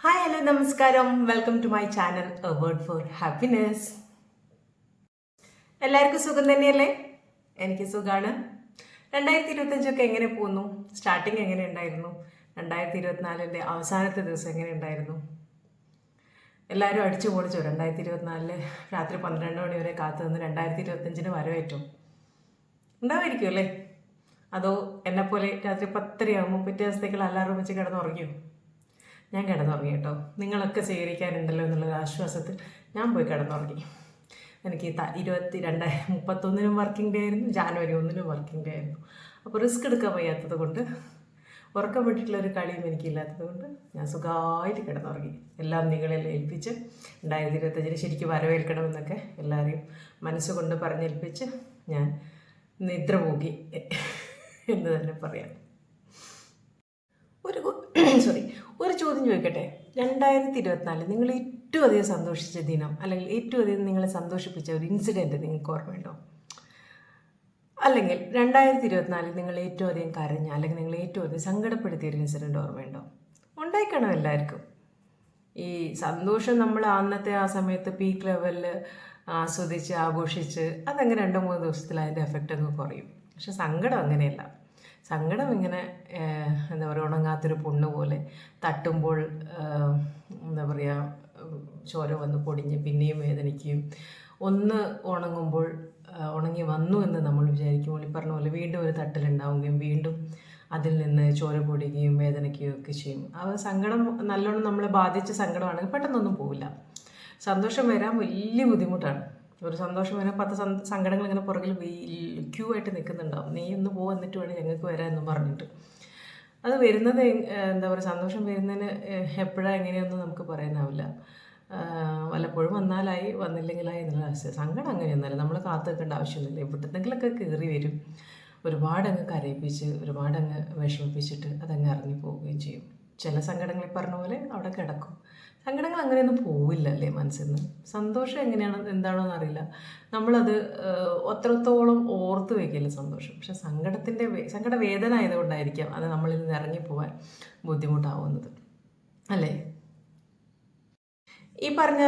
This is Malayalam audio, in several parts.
ഹായ് ഹലോ നമസ്കാരം, welcome to my channel a word for happiness. എല്ലാവർക്കും സുഖം തന്നെയല്ലേ? എനിക്ക് സുഖമാണ്. 2025 എങ്ങനെ പോകുന്നു? സ്റ്റാർട്ടിങ് എങ്ങനെ ഉണ്ടായിരുന്നു? 2024 അവസാനത്തെ ദിവസം എങ്ങനെ ഉണ്ടായിരുന്നു? എല്ലാവരും അടിച്ചു പൊളിച്ചു. 2024 രാത്രി 12 മണി വരെ കാത്തു നിന്ന് 2025 വരവേറ്റു ഉണ്ടാവുമായിരിക്കും അല്ലേ? അതോ എന്നെപ്പോലെ രാത്രി 10:30 പിറ്റേ ദിവസത്തേക്കുള്ള അലാറം വെച്ച് കിടന്നുറങ്ങിയോ? ഞാൻ കിടന്നുറങ്ങി കേട്ടോ. നിങ്ങളൊക്കെ സ്വീകരിക്കാനുണ്ടല്ലോ എന്നുള്ള ആശ്വാസത്തിൽ ഞാൻ പോയി കിടന്നുറങ്ങി. എനിക്ക് 31 വർക്കിംഗ് ഡേ ആയിരുന്നു, ജാനുവരി 1 വർക്കിംഗ് ഡേ ആയിരുന്നു. അപ്പോൾ റിസ്ക് എടുക്കാൻ വയ്യാത്തത് കൊണ്ട്, ഉറക്കം വിട്ടിട്ടുള്ള ഒരു കളിയും എനിക്കില്ലാത്തത് കൊണ്ട് ഞാൻ സുഖമായിട്ട് കിടന്നുറങ്ങി. എല്ലാം നിങ്ങളെല്ലാം ഏൽപ്പിച്ച് 2025 ശരിക്കും വരവേൽക്കണമെന്നൊക്കെ എല്ലാവരെയും മനസ്സുകൊണ്ട് പറഞ്ഞേൽപ്പിച്ച് ഞാൻ നിദ്ര പോകി എന്ന് തന്നെ പറയാം. ഒരു ചോദ്യം ചോദിക്കട്ടെ. 2024 നിങ്ങൾ ഏറ്റവും അധികം സന്തോഷിച്ച ദിനം, അല്ലെങ്കിൽ ഏറ്റവും അധികം നിങ്ങളെ സന്തോഷിപ്പിച്ച ഒരു ഇൻസിഡൻറ്റ് നിങ്ങൾക്ക് ഓർമ്മയുണ്ടോ? അല്ലെങ്കിൽ 2024 നിങ്ങൾ ഏറ്റവും അധികം കരഞ്ഞ, അല്ലെങ്കിൽ നിങ്ങൾ ഏറ്റവും അധികം സങ്കടപ്പെടുത്തിയ ഒരു ഇൻസിഡൻറ്റ് ഓർമ്മയുണ്ടോ? ഉണ്ടായിക്കണം എല്ലാവർക്കും. ഈ സന്തോഷം നമ്മൾ അന്നത്തെ ആ സമയത്ത് പീക്ക് ലെവലിൽ ആസ്വദിച്ച് ആഘോഷിച്ച് അതങ്ങനെ 2-3 ദിവസത്തിൽ അതിൻ്റെ എഫക്റ്റ് അങ്ങ് കുറയും. പക്ഷെ സങ്കടം അങ്ങനെയല്ല. സങ്കടം ഇങ്ങനെ എന്താ പറയുക, ഉണങ്ങാത്തൊരു പുണ്ണ് പോലെ തട്ടുമ്പോൾ എന്താ പറയുക, ചോര വന്ന് പൊടിഞ്ഞ് പിന്നെയും വേദനിക്കുകയും, ഒന്ന് ഉണങ്ങുമ്പോൾ ഉണങ്ങി വന്നു എന്ന് നമ്മൾ വിചാരിക്കുമ്പോൾ ഈ പറഞ്ഞ പോലെ വീണ്ടും ഒരു തട്ടലുണ്ടാവുകയും വീണ്ടും അതിൽ നിന്ന് ചോര പൊടിയുകയും വേദനിക്കുകയും ഒക്കെ ചെയ്യും. ആ സങ്കടം നല്ലോണം നമ്മളെ ബാധിച്ച സങ്കടമാണെങ്കിൽ പെട്ടെന്നൊന്നും പോവില്ല. സന്തോഷം വരാൻ വലിയ ബുദ്ധിമുട്ടാണ്. ഒരു സന്തോഷം വരാൻ 10 സങ്കടങ്ങൾ ഇങ്ങനെ പുറകിൽ ക്യൂ ആയിട്ട് നിൽക്കുന്നുണ്ടാവും. നീ ഒന്ന് എന്നിട്ട് വേണം ഞങ്ങൾക്ക് വരാൻ എന്ന് പറഞ്ഞിട്ട്. അത് വരുന്നത് എന്താ പറയുക, സന്തോഷം വരുന്നതിന് എപ്പോഴാണ് എങ്ങനെയൊന്നും നമുക്ക് പറയാനാവില്ല. വല്ലപ്പോഴും വന്നാലായി, വന്നില്ലെങ്കിലായി എന്നുള്ള അവസ്ഥ. സങ്കടം അങ്ങനെയൊന്നുമല്ല, നമ്മൾ കാത്തു നിൽക്കേണ്ട ആവശ്യമൊന്നുമില്ല. എവിടെന്നെങ്കിലൊക്കെ കയറി വരും. ഒരുപാടങ്ങ് കരയിപ്പിച്ച്, ഒരുപാടങ്ങ് വിഷമിപ്പിച്ചിട്ട് അതങ്ങ് ഇറങ്ങി പോവുകയും ചെയ്യും. ചില സങ്കടങ്ങൾ പറഞ്ഞ പോലെ അവിടെ കിടക്കും. സങ്കടങ്ങൾ അങ്ങനെയൊന്നും പോവില്ല അല്ലേ മനസ്സിൽ നിന്ന്. സന്തോഷം എങ്ങനെയാണ് എന്താണോ എന്നറിയില്ല, നമ്മളത് അത്രത്തോളം ഓർത്ത് വയ്ക്കില്ല സന്തോഷം. പക്ഷെ സങ്കടവേദന ആയതുകൊണ്ടായിരിക്കാം അത് നമ്മളിൽ നിന്ന് ഇറങ്ങിപ്പോവാൻ ബുദ്ധിമുട്ടാവുന്നത് അല്ലേ? ഈ പറഞ്ഞ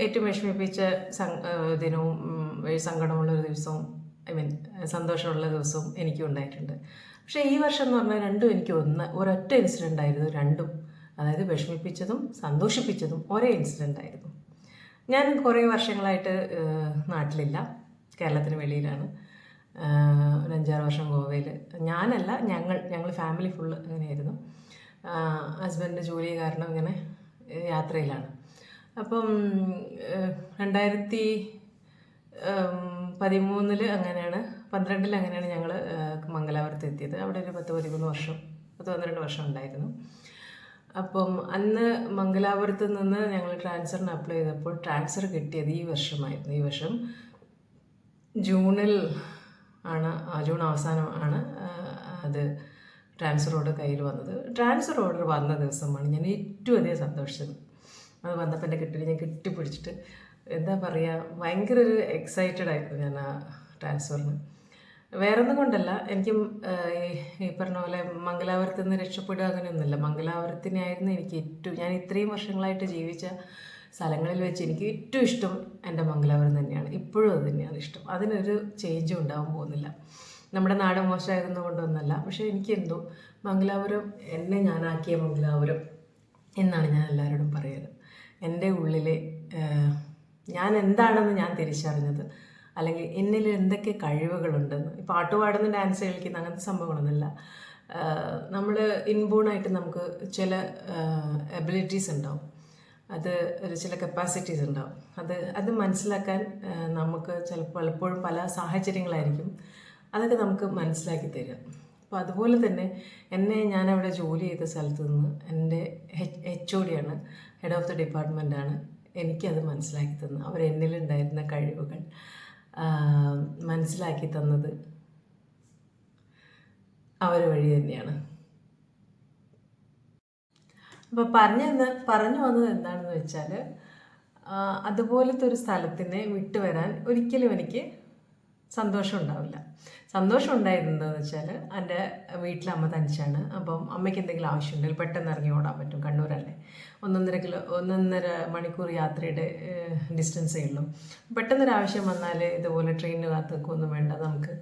ഏറ്റവും വിഷമിപ്പിച്ച ദിനവും സങ്കടമുള്ളൊരു ദിവസവും, സന്തോഷമുള്ള ദിവസവും എനിക്കും ഉണ്ടായിട്ടുണ്ട്. പക്ഷേ ഈ വർഷം എന്ന് പറഞ്ഞാൽ രണ്ടും എനിക്ക് ഒരൊറ്റ ഇൻസിഡൻ്റ് ആയിരുന്നു. രണ്ടും, അതായത് വിഷമിപ്പിച്ചതും സന്തോഷിപ്പിച്ചതും ഒരേ ഇൻസിഡൻ്റ് ആയിരുന്നു. ഞാൻ കുറേ വർഷങ്ങളായിട്ട് നാട്ടിലില്ല, കേരളത്തിന് വെളിയിലാണ്. ഒരു 5-6 വർഷം ഗോവയിൽ. ഞാനല്ല, ഞങ്ങൾ ഫാമിലി ഫുള്ള് അങ്ങനെയായിരുന്നു. ഹസ്ബൻഡ് ജോലി കാരണം ഇങ്ങനെ യാത്രയിലാണ്. അപ്പം 2013 അങ്ങനെയാണ്, 12 അങ്ങനെയാണ് ഞങ്ങൾ മംഗലാപുരത്ത് എത്തിയത്. അവിടെ ഒരു 10-12 വർഷം ഉണ്ടായിരുന്നു. അപ്പം അന്ന് മംഗലാപുരത്ത് നിന്ന് ഞങ്ങൾ ട്രാൻസ്ഫറിന് അപ്ലൈ ചെയ്തപ്പോൾ ട്രാൻസ്ഫർ കിട്ടിയത് ഈ വർഷമായിരുന്നു. ഈ വർഷം ജൂണിൽ ആണ്, ജൂൺ അവസാനമാണ് അത് ട്രാൻസ്ഫർ ഓർഡർ കയ്യിൽ വന്നത്. ട്രാൻസ്ഫർ ഓർഡർ വന്ന ദിവസമാണ് ഞാൻ ഏറ്റവും അധികം സന്തോഷിച്ചത്. അത് വന്നപ്പോൾ എൻ്റെ കെട്ടിൽ ഞാൻ കെട്ടിപ്പിടിച്ചിട്ട് എന്താ പറയുക, ഭയങ്കര ഒരു എക്സൈറ്റഡ് ആയിരുന്നു ഞാൻ ആ ട്രാൻസ്ഫറിന്. വേറൊന്നും കൊണ്ടല്ല, എനിക്ക് ഈ പറഞ്ഞ പോലെ മംഗലാപുരത്ത് നിന്ന് രക്ഷപ്പെടുക അങ്ങനെയൊന്നുമില്ല. മംഗലാപുരത്തിനായിരുന്നു എനിക്ക് ഞാൻ ഇത്രയും വർഷങ്ങളായിട്ട് ജീവിച്ച സ്ഥലങ്ങളിൽ വെച്ച് എനിക്ക് ഏറ്റവും ഇഷ്ടം എൻ്റെ മംഗലാപുരം തന്നെയാണ്. ഇപ്പോഴും അത് തന്നെയാണ് ഇഷ്ടം. അതിനൊരു ചേഞ്ചും ഉണ്ടാവാൻ പോകുന്നില്ല. നമ്മുടെ നാട് മോശമായിരുന്നു കൊണ്ടൊന്നല്ല, പക്ഷേ എനിക്ക് എന്തോ മംഗലാപുരം എന്നെ ഞാനാക്കിയ മംഗലാപുരം എന്നാണ് ഞാൻ എല്ലാവരോടും പറയുന്നത്. എൻ്റെ ഉള്ളിലെ ഞാൻ എന്താണെന്ന് ഞാൻ തിരിച്ചറിഞ്ഞത്, അല്ലെങ്കിൽ എന്നിൽ എന്തൊക്കെ കഴിവുകളുണ്ടെന്ന്. ഈ പാട്ട് പാടുന്ന, ഡാൻസ് കളിക്കുന്ന അങ്ങനത്തെ സംഭവങ്ങളൊന്നുമില്ല. നമ്മൾ ഇൻബോണായിട്ട് നമുക്ക് ചില എബിലിറ്റീസ് ഉണ്ടാവും, അത് ചില കപ്പാസിറ്റീസ് ഉണ്ടാവും. അത് മനസ്സിലാക്കാൻ നമുക്ക് പലപ്പോഴും പല സാഹചര്യങ്ങളായിരിക്കും അതൊക്കെ നമുക്ക് മനസ്സിലാക്കി തരിക. അപ്പോൾ അതുപോലെ തന്നെ ഞാനവിടെ ജോലി ചെയ്ത സ്ഥലത്ത് നിന്ന് എൻ്റെ HOD ആണ്, ഹെഡ് ഓഫ് ദി ഡിപ്പാർട്ട്മെൻറ്റാണ് എനിക്കത് മനസ്സിലാക്കി തന്നത്. അവരെന്നിലുണ്ടായിരുന്ന കഴിവുകൾ മനസ്സിലാക്കി തന്നത് അവർ വഴി തന്നെയാണ്. അപ്പോൾ പറഞ്ഞു വന്നത് എന്താണെന്ന് വെച്ചാൽ, അതുപോലത്തെ ഒരു സ്ഥലത്തിനെ വിട്ടുവരാൻ ഒരിക്കലും എനിക്ക് സന്തോഷം ഉണ്ടാവില്ല. സന്തോഷം ഉണ്ടായിരുന്നതെന്ന് വെച്ചാൽ എൻ്റെ വീട്ടിൽ അമ്മ തനിച്ചാണ്. അപ്പം അമ്മയ്ക്ക് എന്തെങ്കിലും ആവശ്യമുണ്ടെങ്കിൽ പെട്ടെന്ന് ഇറങ്ങി ഓടാൻ പറ്റും. കണ്ണൂരല്ലേ, 1.5 മണിക്കൂർ യാത്രയുടെ ഡിസ്റ്റൻസേ ഉള്ളൂ. പെട്ടെന്നൊരാവശ്യം വന്നാൽ ഇതുപോലെ ട്രെയിനിന് കാത്ത് നിൽക്കുകയൊന്നും വേണ്ട, നമുക്ക്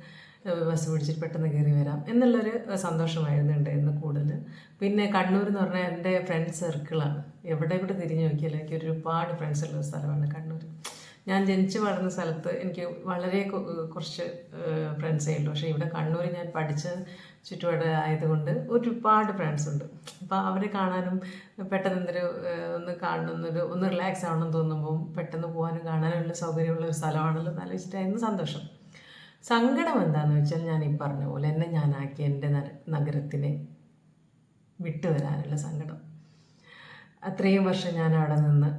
ബസ് പിടിച്ചിട്ട് പെട്ടെന്ന് കയറി വരാം എന്നുള്ളൊരു സന്തോഷമായിരുന്നു ഉണ്ടായിരുന്നു കൂടുതൽ. പിന്നെ കണ്ണൂർ എന്ന് പറഞ്ഞാൽ എൻ്റെ ഫ്രണ്ട്സ് സർക്കിളാണ്. എവിടെ കൂടെ തിരിഞ്ഞു നോക്കിയാലും എനിക്ക് ഒരുപാട് ഫ്രണ്ട്സ് ഉള്ള സ്ഥലമാണ് കണ്ണൂർ. ഞാൻ ജനിച്ചു വളർന്ന സ്ഥലത്ത് എനിക്ക് വളരെ കുറച്ച് ഫ്രണ്ട്സേ ഉള്ളൂ. പക്ഷേ ഇവിടെ കണ്ണൂർ ഞാൻ പഠിച്ച ചുറ്റുപാട് ആയതുകൊണ്ട് ഒരുപാട് ഫ്രണ്ട്സ് ഉണ്ട്. അപ്പോൾ അവരെ കാണാനും പെട്ടെന്ന് ഒന്ന് റിലാക്സ് ആവണമെന്ന് തോന്നുമ്പോൾ പെട്ടെന്ന് പോകാനും കാണാനുള്ള സൗകര്യമുള്ള ഒരു സ്ഥലമാണല്ലോ എന്ന് ആലോചിച്ചിട്ടായിരുന്നു സന്തോഷം. സങ്കടം എന്താണെന്ന് വെച്ചാൽ ഞാൻ ഈ പറഞ്ഞ പോലെ എന്നെ ഞാനാക്കി എൻ്റെ നഗരത്തിനെ വിട്ടുവരാനുള്ള സങ്കടം. അത്രയും വർഷം ഞാൻ അവിടെ നിന്ന്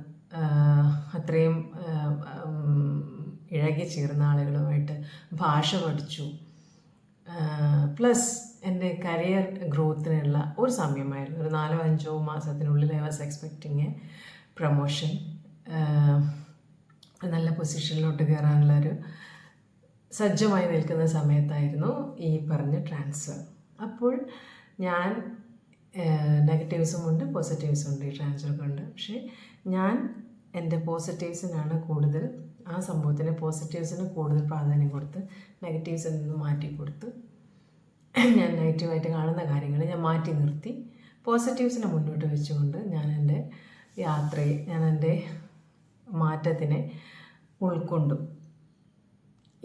അത്രയും ഇഴകി ചേർന്ന ആളുകളുമായിട്ട് ഭാഷ പഠിച്ചു. പ്ലസ് എൻ്റെ കരിയർ ഗ്രോത്തിനുള്ള ഒരു സമയമായിരുന്നു. ഒരു 4-5 മാസത്തിനുള്ളിൽ ഐ വാസ് എക്സ്പെക്റ്റിങ് എ പ്രൊമോഷൻ, നല്ല പൊസിഷനിലോട്ട് കയറാനുള്ളൊരു സജ്ജമായി നിൽക്കുന്ന സമയത്തായിരുന്നു ഈ പറഞ്ഞ ട്രാൻസ്ഫർ. അപ്പോൾ ഞാൻ നെഗറ്റീവ്സും ഉണ്ട് പോസിറ്റീവ്സും ഉണ്ട് ഈ ട്രാൻസ്ഫർ കൊണ്ട്. പക്ഷേ ഞാൻ എൻ്റെ പോസിറ്റീവ്സിനാണ് കൂടുതൽ, ആ സംഭവത്തിന് പോസിറ്റീവ്സിന് കൂടുതൽ പ്രാധാന്യം കൊടുത്ത് നെഗറ്റീവ്സിൽ നിന്ന് മാറ്റി കൊടുത്ത് ഞാൻ നെഗറ്റീവായിട്ട് കാണുന്ന കാര്യങ്ങൾ ഞാൻ മാറ്റി നിർത്തി പോസിറ്റീവ്സിനെ മുന്നോട്ട് വെച്ചുകൊണ്ട് ഞാൻ എൻ്റെ മാറ്റത്തിനെ ഉൾക്കൊണ്ടു.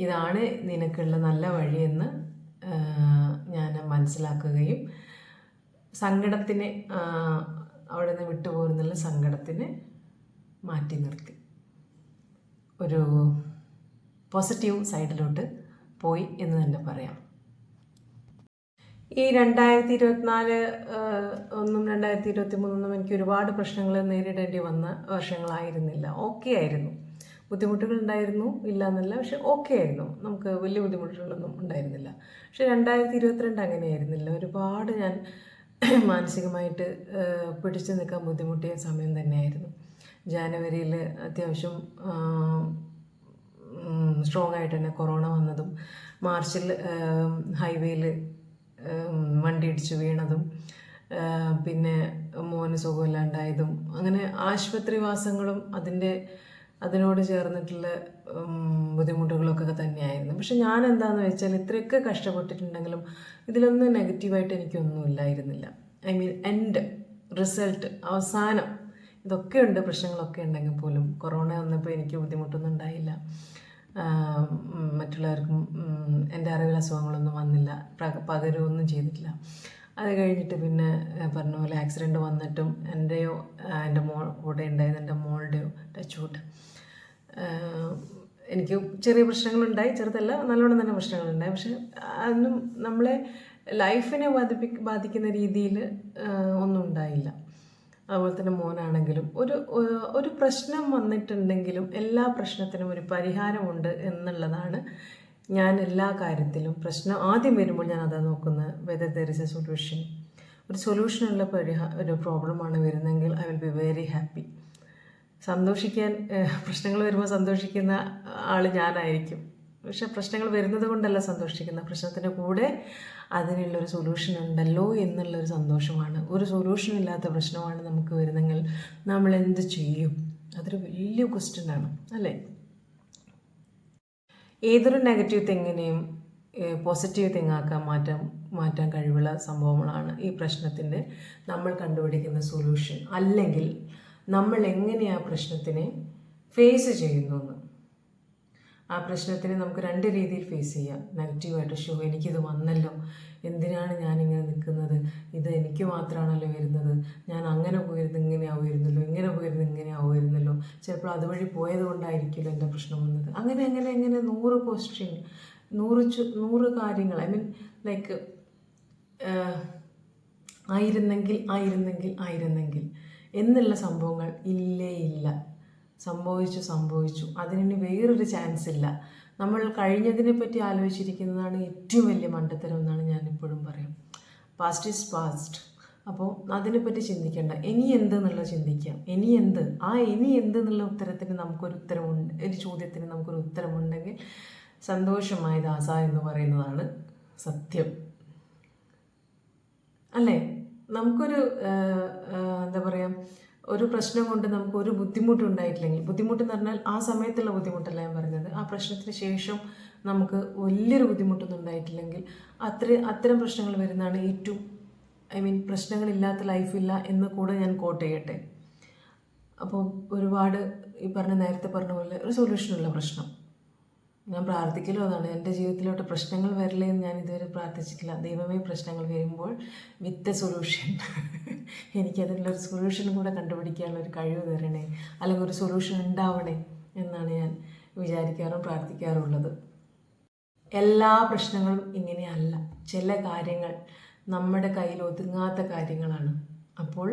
ഇതാണ് നിനക്കുള്ള നല്ല വഴിയെന്ന് ഞാൻ മനസ്സിലാക്കുകയും സങ്കടത്തിനെ അവിടെ നിന്ന് വിട്ടുപോരുന്നുള്ള സങ്കടത്തിനെ മാറ്റി നിർത്തി ഒരു പോസിറ്റീവ് സൈഡിലോട്ട് പോയി എന്ന് തന്നെ പറയാം. ഈ 2024 ഒന്നും 2023 എനിക്ക് ഒരുപാട് പ്രശ്നങ്ങൾ നേരിടേണ്ടി വന്ന വർഷങ്ങളായിരുന്നില്ല. ഓക്കെ ആയിരുന്നു, ബുദ്ധിമുട്ടുകളുണ്ടായിരുന്നു, ഇല്ല എന്നല്ല, പക്ഷെ ഓക്കെ ആയിരുന്നു, നമുക്ക് വലിയ ബുദ്ധിമുട്ടുകളൊന്നും ഉണ്ടായിരുന്നില്ല. പക്ഷെ 2022 അങ്ങനെയായിരുന്നില്ല. ഒരുപാട് ഞാൻ മാനസികമായിട്ട് പിടിച്ചു നിൽക്കാൻ ബുദ്ധിമുട്ടിയ സമയം തന്നെയായിരുന്നു. ജാനുവരിയിൽ അത്യാവശ്യം സ്ട്രോങ് ആയിട്ട് തന്നെ കൊറോണ വന്നതും, മാർച്ചിൽ ഹൈവേയിൽ വണ്ടി ഇടിച്ച് വീണതും, പിന്നെ മോന് സുഖമില്ലാണ്ടായതും, അങ്ങനെ ആശുപത്രിവാസങ്ങളും അതിനോട് ചേർന്നിട്ടുള്ള ബുദ്ധിമുട്ടുകളൊക്കെ തന്നെയായിരുന്നു. പക്ഷെ ഞാൻ എന്താണെന്ന് വെച്ചാൽ ഇത്രയൊക്കെ കഷ്ടപ്പെട്ടിട്ടുണ്ടെങ്കിലും ഇതിലൊന്നും നെഗറ്റീവായിട്ട് എനിക്കൊന്നും ഇല്ലായിരുന്നില്ല. ഐ മീൻ എൻഡ് റിസൾട്ട് അവസാനം ഇതൊക്കെ ഉണ്ട്, പ്രശ്നങ്ങളൊക്കെ ഉണ്ടെങ്കിൽ പോലും കൊറോണ വന്നപ്പോൾ എനിക്ക് ബുദ്ധിമുട്ടൊന്നും ഉണ്ടായില്ല. മറ്റുള്ളവർക്കും എൻ്റെ അറിവിൽ അസുഖങ്ങളൊന്നും വന്നില്ല, പകരുകയൊന്നും ചെയ്തിട്ടില്ല. അത് കഴിഞ്ഞിട്ട് പിന്നെ പറഞ്ഞ പോലെ ആക്സിഡൻറ്റ് വന്നിട്ടും എൻ്റെ കൂടെ ഉണ്ടായിരുന്ന എൻ്റെ മോളുടെയോ ടച്ച്വുഡ് എനിക്ക് ചെറിയ പ്രശ്നങ്ങളുണ്ടായി, ചെറുതല്ല നല്ലോണം തന്നെ പ്രശ്നങ്ങളുണ്ടായി. പക്ഷെ അതൊന്നും നമ്മളെ ലൈഫിനെ ബാധിക്കുന്ന രീതിയിൽ ഒന്നും ഉണ്ടായില്ല. അതുപോലെ തന്നെ മോനാണെങ്കിലും ഒരു പ്രശ്നം വന്നിട്ടുണ്ടെങ്കിലും എല്ലാ പ്രശ്നത്തിനും ഒരു പരിഹാരമുണ്ട് എന്നുള്ളതാണ് ഞാൻ എല്ലാ കാര്യത്തിലും. പ്രശ്നം ആദ്യം വരുമ്പോൾ ഞാൻ അതാ നോക്കുന്നത്, whether there is A solution. ഒരു സൊല്യൂഷനുള്ള ഒരു പ്രോബ്ലമാണ് വരുന്നതെങ്കിൽ I will be very happy. പ്രശ്നങ്ങൾ വരുമ്പോൾ സന്തോഷിക്കുന്ന ആൾ ഞാനായിരിക്കും. പക്ഷെ പ്രശ്നങ്ങൾ വരുന്നത് കൊണ്ടല്ല സന്തോഷിക്കുന്ന, പ്രശ്നത്തിൻ്റെ കൂടെ അതിനുള്ളൊരു സൊല്യൂഷൻ ഉണ്ടല്ലോ എന്നുള്ളൊരു സന്തോഷമാണ്. ഒരു സൊല്യൂഷൻ ഇല്ലാത്ത പ്രശ്നമാണ് നമുക്ക് വരുന്നെങ്കിൽ നമ്മൾ എന്ത് ചെയ്യും? അതൊരു വലിയ ക്വസ്റ്റ്യനാണ് അല്ലേ? ഏതൊരു നെഗറ്റീവ് തിങ്ങിനെയും പോസിറ്റീവ് തിങ്ങാക്കാൻ മാറ്റാൻ കഴിവുള്ള സംഭവങ്ങളാണ് ഈ പ്രശ്നത്തിൻ്റെ നമ്മൾ കണ്ടുപിടിക്കുന്ന സൊല്യൂഷൻ. അല്ലെങ്കിൽ നമ്മൾ എങ്ങനെ ആ പ്രശ്നത്തിനെ ഫേസ് ചെയ്യുന്നു എന്ന്. ആ പ്രശ്നത്തിനെ നമുക്ക് 2 രീതിയിൽ ഫേസ് ചെയ്യാം. നെഗറ്റീവായിട്ട്, എനിക്കിത് വന്നല്ലോ, എന്തിനാണ് ഞാനിങ്ങനെ നിൽക്കുന്നത്, ഇത് എനിക്ക് മാത്രമാണല്ലോ വരുന്നത്, ഞാൻ അങ്ങനെ പോയിരുന്നു ഇങ്ങനെ ആവുമായിരുന്നല്ലോ, ഇങ്ങനെ പോയിരുന്നു ഇങ്ങനെ ആവുമായിരുന്നല്ലോ, ചിലപ്പോൾ അതുവഴി പോയത് കൊണ്ടായിരിക്കുമല്ലോ എൻ്റെ പ്രശ്നം വന്നത്. അങ്ങനെ 100 ക്വസ്റ്റ്യൻ, 100 കാര്യങ്ങൾ. ഐ മീൻ ലൈക്ക് ആയിരുന്നെങ്കിൽ എന്നുള്ള സംഭവങ്ങൾ ഇല്ല. സംഭവിച്ചു. അതിനി വേറൊരു ചാൻസ് ഇല്ല. നമ്മൾ കഴിഞ്ഞതിനെ പറ്റി ആലോചിച്ചിരിക്കുന്നതാണ് ഏറ്റവും വലിയ മണ്ടത്തരം എന്നാണ് ഞാനിപ്പോഴും പറയും. Past is past. അപ്പോൾ അതിനെപ്പറ്റി ചിന്തിക്കേണ്ട, ഇനി എന്ത് എന്നുള്ളത് ചിന്തിക്കാം. ഇനി എന്ത് എന്നുള്ള ഉത്തരത്തിന് നമുക്കൊരു ഉത്തരമുണ്ട്, ഒരു ചോദ്യത്തിന് നമുക്കൊരു ഉത്തരമുണ്ടെങ്കിൽ സന്തോഷമായി ദാസ എന്ന് പറയുന്നതാണ് സത്യം. അല്ലേ? നമുക്കൊരു എന്താ പറയുക, ഒരു പ്രശ്നം കൊണ്ട് നമുക്ക് ഒരു ബുദ്ധിമുട്ടുണ്ടായിട്ടില്ലെങ്കിൽ, ബുദ്ധിമുട്ടെന്ന് പറഞ്ഞാൽ ആ സമയത്തുള്ള ബുദ്ധിമുട്ടല്ല ഞാൻ പറയുന്നത്, ആ പ്രശ്നത്തിന് ശേഷം നമുക്ക് വലിയൊരു ബുദ്ധിമുട്ടൊന്നും ഉണ്ടായിട്ടില്ലെങ്കിൽ അത്തരം പ്രശ്നങ്ങൾ വരുന്നതാണ് ഏറ്റവും, പ്രശ്നങ്ങളില്ലാത്ത ലൈഫില്ല എന്ന് കൂടെ ഞാൻ കോട്ട് ചെയ്യട്ടെ. അപ്പോൾ ഒരുപാട് ഈ നേരത്തെ പറഞ്ഞ പോലെ ഒരു സൊല്യൂഷനുള്ള പ്രശ്നം ഞാൻ പ്രാർത്ഥിക്കലും അതാണ്. എൻ്റെ ജീവിതത്തിലോട്ട് പ്രശ്നങ്ങൾ വരില്ലേ എന്ന് ഞാൻ ഇതുവരെ പ്രാർത്ഥിച്ചിട്ടില്ല. ദൈവമേ, പ്രശ്നങ്ങൾ വരുമ്പോൾ വിത്ത് എ സൊല്യൂഷൻ എനിക്കതിനുള്ളൊരു സൊല്യൂഷൻ കൂടെ കണ്ടുപിടിക്കാനുള്ളൊരു കഴിവ് തരണേ, അല്ലെങ്കിൽ ഒരു സൊല്യൂഷൻ ഉണ്ടാവണേ എന്നാണ് ഞാൻ വിചാരിക്കാറും പ്രാർത്ഥിക്കാറുള്ളത്. എല്ലാ പ്രശ്നങ്ങളും ഇങ്ങനെയല്ല. ചില കാര്യങ്ങൾ നമ്മുടെ കയ്യിൽ ഒതുങ്ങാത്ത കാര്യങ്ങളാണ്. അപ്പോൾ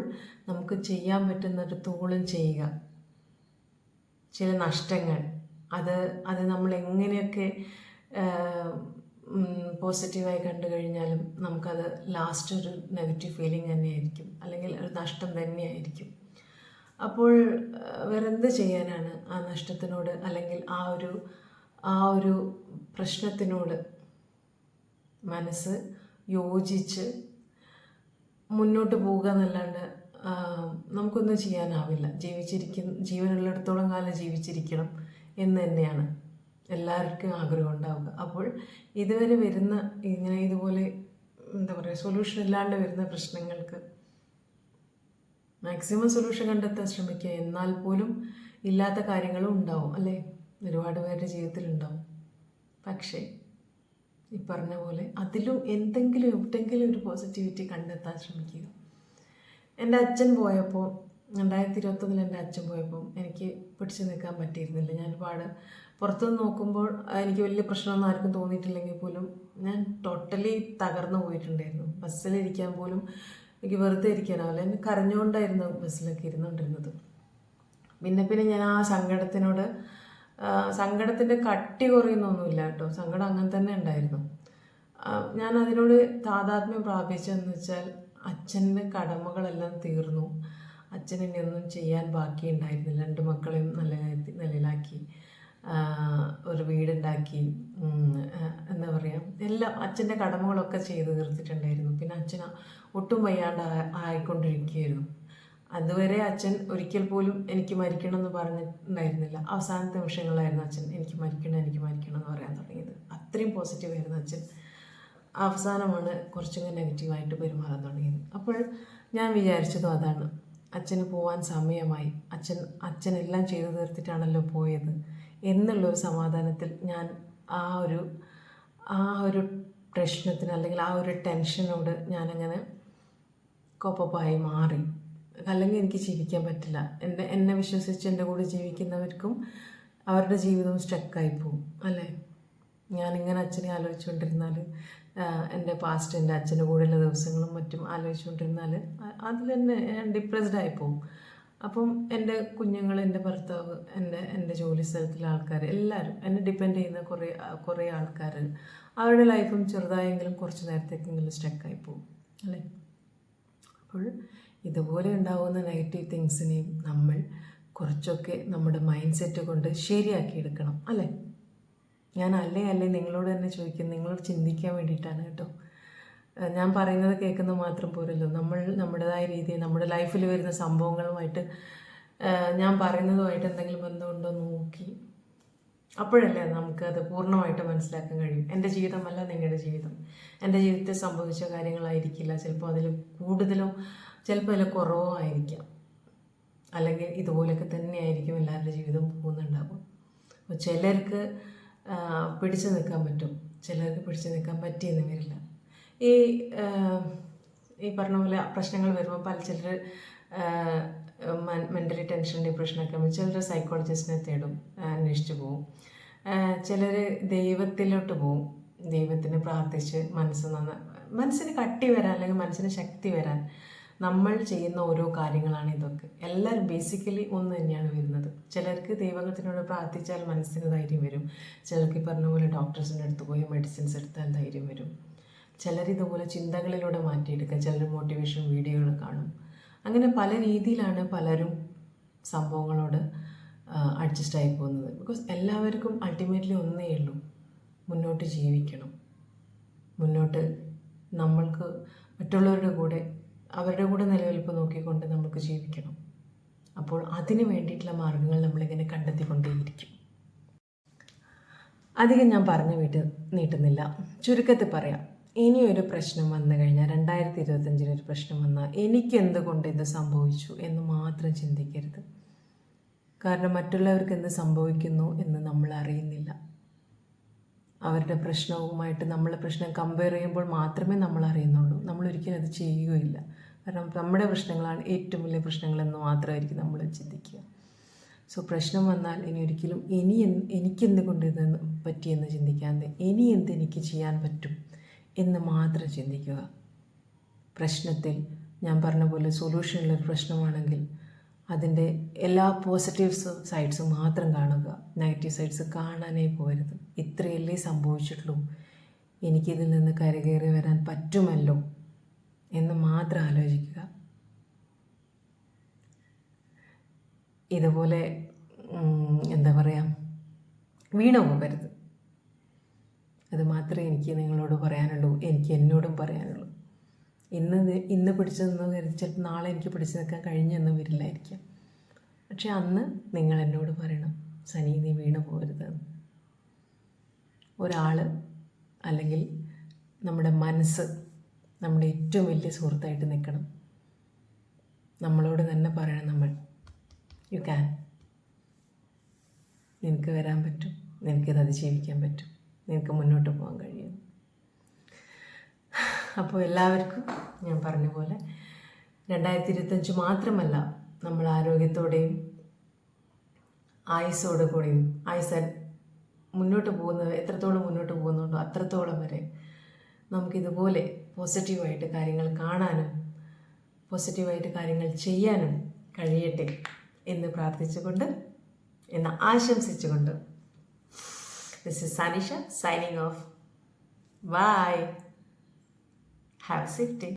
നമുക്ക് ചെയ്യാൻ പറ്റുന്നിടത്തോളം ചെയ്യുക. ചില നഷ്ടങ്ങൾ അത് നമ്മൾ എങ്ങനെയൊക്കെ പോസിറ്റീവായി കണ്ടു കഴിഞ്ഞാലും നമുക്കത് ലാസ്റ്റ് ഒരു നെഗറ്റീവ് ഫീലിംഗ് തന്നെയായിരിക്കും, അല്ലെങ്കിൽ ഒരു നഷ്ടം തന്നെയായിരിക്കും. അപ്പോൾ വേറെന്ത് ചെയ്യാനാണ് ആ നഷ്ടത്തിനോട്, അല്ലെങ്കിൽ ആ ഒരു പ്രശ്നത്തിനോട് മനസ്സ് യോജിച്ച് മുന്നോട്ട് പോവുക എന്നല്ലാണ്ട് നമുക്കൊന്നും ചെയ്യാനാവില്ല. ജീവനുള്ളിടത്തോളം കാലം ജീവിച്ചിരിക്കണം എന്ന് തന്നെയാണ് എല്ലാവർക്കും ആഗ്രഹം ഉണ്ടാവുക. അപ്പോൾ ഇതുവരെ വരുന്ന ഇതുപോലെ എന്താ പറയുക, സൊല്യൂഷൻ ഇല്ലാണ്ട് വരുന്ന പ്രശ്നങ്ങൾക്ക് മാക്സിമം സൊല്യൂഷൻ കണ്ടെത്താൻ ശ്രമിക്കുക. എന്നാൽ പോലും ഇല്ലാത്ത കാര്യങ്ങളും ഉണ്ടാവും, അല്ലേ? ഒരുപാട് പേരുടെ ജീവിതത്തിലുണ്ടാവും. പക്ഷേ ഈ പറഞ്ഞ പോലെ അതിലും എവിടെയെങ്കിലും ഒരു പോസിറ്റിവിറ്റി കണ്ടെത്താൻ ശ്രമിക്കുക. എൻ്റെ അച്ഛൻ പോയപ്പോൾ 2021 എൻ്റെ അച്ഛൻ പോയപ്പോൾ എനിക്ക് പിടിച്ചു നിൽക്കാൻ പറ്റിയിരുന്നില്ല. ഞാൻ പുറത്തുനിന്ന് നോക്കുമ്പോൾ എനിക്ക് വലിയ പ്രശ്നമൊന്നും ആർക്കും തോന്നിയിട്ടില്ലെങ്കിൽ പോലും ഞാൻ ടോട്ടലി തകർന്നു പോയിട്ടുണ്ടായിരുന്നു. ബസ്സിലിരിക്കാൻ പോലും എനിക്ക് വെറുതെ ഇരിക്കാനാവില്ല. എന്നെ കരഞ്ഞുകൊണ്ടായിരുന്നു ബസ്സിലൊക്കെ ഇരുന്നുകൊണ്ടിരുന്നത്. പിന്നെ ഞാൻ ആ സങ്കടത്തിൻ്റെ കട്ടി കുറയുന്നൊന്നുമില്ല കേട്ടോ. സങ്കടം അങ്ങനെ തന്നെ ഉണ്ടായിരുന്നു. ഞാൻ അതിനോട് താതാത്മ്യം പ്രാപിച്ചതെന്ന് വെച്ചാൽ അച്ഛൻ്റെ കടമകളെല്ലാം തീർന്നു. അച്ഛൻ ഇനി ഒന്നും ചെയ്യാൻ ബാക്കിയുണ്ടായിരുന്നില്ല. 2 മക്കളെയും നല്ല നിലയിലാക്കി, ഒരു വീടുണ്ടാക്കി, എന്താ പറയുക, എല്ലാം അച്ഛൻ്റെ കടമകളൊക്കെ ചെയ്ത് തീർത്തിട്ടുണ്ടായിരുന്നു. പിന്നെ അച്ഛൻ ഒട്ടും വയ്യാണ്ട് ആയിക്കൊണ്ടിരിക്കുകയായിരുന്നു. അതുവരെ അച്ഛൻ ഒരിക്കൽ പോലും എനിക്ക് മരിക്കണം എന്ന് പറഞ്ഞിട്ടുണ്ടായിരുന്നില്ല. അവസാനത്തെ നിമിഷങ്ങളായിരുന്നു അച്ഛൻ എനിക്ക് മരിക്കണം എന്ന് പറയാൻ തുടങ്ങിയത്. അത്രയും പോസിറ്റീവായിരുന്നു അച്ഛൻ. അവസാനമാണ് കുറച്ചൊക്കെ നെഗറ്റീവായിട്ട് പെരുമാറാൻ തുടങ്ങിയത്. അപ്പോൾ ഞാൻ വിചാരിച്ചതും അതാണ്, അച്ഛന് പോകാൻ സമയമായി, അച്ഛനെല്ലാം ചെയ്തു തീർത്തിട്ടാണല്ലോ പോയത് എന്നുള്ളൊരു സമാധാനത്തിൽ ഞാൻ ആ ഒരു പ്രശ്നത്തിന്, അല്ലെങ്കിൽ ആ ഒരു ടെൻഷനോട് ഞാനങ്ങനെ കോപ്പപ്പായി മാറി. അല്ലെങ്കിൽ എനിക്ക് ജീവിക്കാൻ പറ്റില്ല. എന്നെ വിശ്വസിച്ച് എൻ്റെ കൂടെ ജീവിക്കുന്നവർക്കും അവരുടെ ജീവിതവും സ്റ്റക്കായി പോകും, അല്ലേ? ഞാനിങ്ങനെ അച്ഛനെ ആലോചിച്ചുകൊണ്ടിരുന്നാൽ, എൻ്റെ പാസ്റ്റ്, എൻ്റെ അച്ഛൻ്റെ കൂടെയുള്ള ദിവസങ്ങളും മറ്റും ആലോചിച്ചുകൊണ്ടിരുന്നാൽ അതിൽ തന്നെ ഞാൻ ഡിപ്രസ്ഡായി പോകും. അപ്പം എൻ്റെ കുഞ്ഞുങ്ങൾ, എൻ്റെ ഭർത്താവ്, എൻ്റെ ജോലി സ്ഥലത്തിലെ ആൾക്കാർ, എല്ലാവരും എന്നെ ഡിപ്പെൻഡ് ചെയ്യുന്ന കുറേ ആൾക്കാർ, അവരുടെ ലൈഫും ചെറുതായെങ്കിലും കുറച്ച് നേരത്തേക്കെങ്കിലും സ്റ്റക്കായി പോകും, അല്ലേ? അപ്പോൾ ഇതുപോലെ ഉണ്ടാകുന്ന നെഗറ്റീവ് തിങ്സിനെയും നമ്മൾ കുറച്ചൊക്കെ നമ്മുടെ മൈൻഡ് സെറ്റ് കൊണ്ട് ശരിയാക്കിയെടുക്കണം, അല്ലേ? ഞാൻ അല്ലേ നിങ്ങളോട് തന്നെ ചോദിക്കുന്നത്, നിങ്ങളോട് ചിന്തിക്കാൻ വേണ്ടിയിട്ടാണ് കേട്ടോ. ഞാൻ പറയുന്നത് കേൾക്കുന്നത് മാത്രം പോരല്ലോ. നമ്മൾ നമ്മുടേതായ രീതിയിൽ നമ്മുടെ ലൈഫിൽ വരുന്ന സംഭവങ്ങളുമായിട്ട് ഞാൻ പറയുന്നതുമായിട്ട് എന്തെങ്കിലും ബന്ധമുണ്ടോ നോക്കി, അപ്പോഴല്ലേ നമുക്കത് പൂർണ്ണമായിട്ട് മനസ്സിലാക്കാൻ കഴിയും. എൻ്റെ ജീവിതമല്ല നിങ്ങളുടെ ജീവിതം. എൻ്റെ ജീവിതത്തിൽ സംഭവിച്ച കാര്യങ്ങളായിരിക്കില്ല, ചിലപ്പോൾ അതിൽ കൂടുതലോ ചിലപ്പോൾ അതിൽ കുറവോ ആയിരിക്കാം, അല്ലെങ്കിൽ ഇതുപോലെയൊക്കെ തന്നെയായിരിക്കും എല്ലാവരുടെ ജീവിതം പോകുന്നുണ്ടാകും. അപ്പോൾ ചിലർക്ക് പിടിച്ചു നിൽക്കാൻ പറ്റും, ചിലർക്ക് പിടിച്ചു നിൽക്കാൻ പറ്റിയെന്ന് വരില്ല. ഈ പറഞ്ഞ പോലെ പ്രശ്നങ്ങൾ വരുമ്പോൾ ചിലർ മെൻ്റലി ടെൻഷൻ, ഡിപ്രഷനൊക്കെ ആകുമ്പോൾ ചിലർ സൈക്കോളജിസ്റ്റിനെ തേടും, അന്വേഷിച്ച് പോവും. ചിലർ ദൈവത്തിലോട്ട് പോവും, ദൈവത്തിന് പ്രാർത്ഥിച്ച് മനസ്സിന് കട്ടി വരാൻ, അല്ലെങ്കിൽ മനസ്സിന് ശക്തി വരാൻ നമ്മൾ ചെയ്യുന്ന ഓരോ കാര്യങ്ങളാണ് ഇതൊക്കെ. എല്ലാവരും ബേസിക്കലി ഒന്ന് തന്നെയാണ് വരുന്നത്. ചിലർക്ക് ദൈവത്തിനോട് പ്രാർത്ഥിച്ചാൽ മനസ്സിന് ധൈര്യം വരും, ചിലർക്ക് ഈ പറഞ്ഞ പോലെ ഡോക്ടേഴ്സിൻ്റെ അടുത്ത് പോയി മെഡിസിൻസ് എടുത്താൽ ധൈര്യം വരും. ചിലരിതുപോലെ ചിന്തകളിലൂടെ മാറ്റിയെടുക്കുക, ചിലർ മോട്ടിവേഷൻ വീഡിയോകൾ കാണും. അങ്ങനെ പല രീതിയിലാണ് പലരും സംഭവങ്ങളോട് അഡ്ജസ്റ്റ് ആയി പോകുന്നത്. ബിക്കോസ് എല്ലാവർക്കും അൾട്ടിമേറ്റ്ലി ഒന്നേ ഉള്ളൂ, മുന്നോട്ട് ജീവിക്കണം. മുന്നോട്ട് നമ്മൾക്ക് മറ്റുള്ളവരുടെ കൂടെ അവരുടെ കൂടെ നിലനിൽപ്പ് നോക്കിക്കൊണ്ട് നമുക്ക് ജീവിക്കണം. അപ്പോൾ അതിന് വേണ്ടിയിട്ടുള്ള മാർഗ്ഗങ്ങൾ നമ്മളിങ്ങനെ കണ്ടെത്തിക്കൊണ്ടേയിരിക്കും. അധികം ഞാൻ പറഞ്ഞു നീട്ടുന്നില്ല. ചുരുക്കത്തിൽ പറയാം, ഇനിയൊരു പ്രശ്നം വന്നു കഴിഞ്ഞാൽ 2025 ഒരു പ്രശ്നം വന്നാൽ എനിക്ക് എന്തുകൊണ്ട് ഇത് സംഭവിച്ചു എന്ന് മാത്രം ചിന്തിക്കരുത്. കാരണം മറ്റുള്ളവർക്ക് എന്ത് സംഭവിക്കുന്നു എന്ന് നമ്മൾ അറിയുന്നില്ല. അവരുടെ പ്രശ്നവുമായിട്ട് നമ്മളെ പ്രശ്നം കമ്പയർ ചെയ്യുമ്പോൾ മാത്രമേ നമ്മൾ അറിയുന്നുള്ളൂ. നമ്മളൊരിക്കലും അത് ചെയ്യുകയില്ല. കാരണം നമ്മുടെ പ്രശ്നങ്ങളാണ് ഏറ്റവും വലിയ പ്രശ്നങ്ങളെന്ന് മാത്രമായിരിക്കും നമ്മൾ ചിന്തിക്കുക. സോ പ്രശ്നം വന്നാൽ ഇനി ഒരിക്കലും എനിക്കെന്തുകൊണ്ട് ഇത് പറ്റിയെന്ന് ചിന്തിക്കാതെ ഇനി എനിക്ക് ചെയ്യാൻ പറ്റും എന്ന് മാത്രം ചിന്തിക്കുക. പ്രശ്നത്തിൽ ഞാൻ പറഞ്ഞ പോലെ സൊല്യൂഷനുള്ളൊരു പ്രശ്നമാണെങ്കിൽ അതിൻ്റെ എല്ലാ പോസിറ്റീവ് സൈഡ്സും മാത്രം കാണുക, നെഗറ്റീവ് സൈഡ്സ് കാണാനേ പോകരുത്. ഇത്രയല്ലേ സംഭവിച്ചിട്ടുള്ളൂ, എനിക്കിതിൽ നിന്ന് കരകയറി വരാൻ പറ്റുമല്ലോ എന്ന് മാത്രം ആലോചിക്കുക. ഇതുപോലെ എന്താ പറയുക, വീണു പോകരുത്. അത് മാത്രമേ എനിക്ക് നിങ്ങളോട് പറയാനുള്ളൂ, എനിക്ക് എന്നോടും പറയാനുള്ളൂ. ഇന്ന് പിടിച്ചു നിന്ന് ചിലപ്പോൾ നാളെ എനിക്ക് പിടിച്ചു നിൽക്കാൻ കഴിഞ്ഞൊന്നും വരില്ലായിരിക്കാം. പക്ഷെ അന്ന് നിങ്ങൾ എന്നോട് പറയണം, സനി നീ വീണു പോകരുതെന്ന്. ഒരാൾ അല്ലെങ്കിൽ നമ്മുടെ മനസ്സ് നമ്മുടെ ഏറ്റവും വലിയ സുഹൃത്തായിട്ട് നിൽക്കണം. നമ്മളോട് തന്നെ പറയണം, നമ്മൾ യു ക്യാൻ, നിനക്ക് വരാൻ പറ്റും, നിനക്കിത് അതിജീവിക്കാൻ പറ്റും, നിനക്ക് മുന്നോട്ട് പോകാൻ കഴിയും. അപ്പോൾ എല്ലാവർക്കും ഞാൻ പറഞ്ഞ പോലെ 2025 മാത്രമല്ല, നമ്മൾ ആരോഗ്യത്തോടെയും ആയുസ്സോടു കൂടിയും മുന്നോട്ട് പോകുന്നത് എത്രത്തോളം മുന്നോട്ട് പോകുന്നുണ്ടോ അത്രത്തോളം വരെ നമുക്കിതുപോലെ പോസിറ്റീവായിട്ട് കാര്യങ്ങൾ കാണാനും പോസിറ്റീവായിട്ട് കാര്യങ്ങൾ ചെയ്യാനും കഴിയട്ടെ എന്ന് പ്രാർത്ഥിച്ചുകൊണ്ട്, എന്ന് ആശംസിച്ചുകൊണ്ട്, this is Sanisha signing off. Bye. Have a safe day.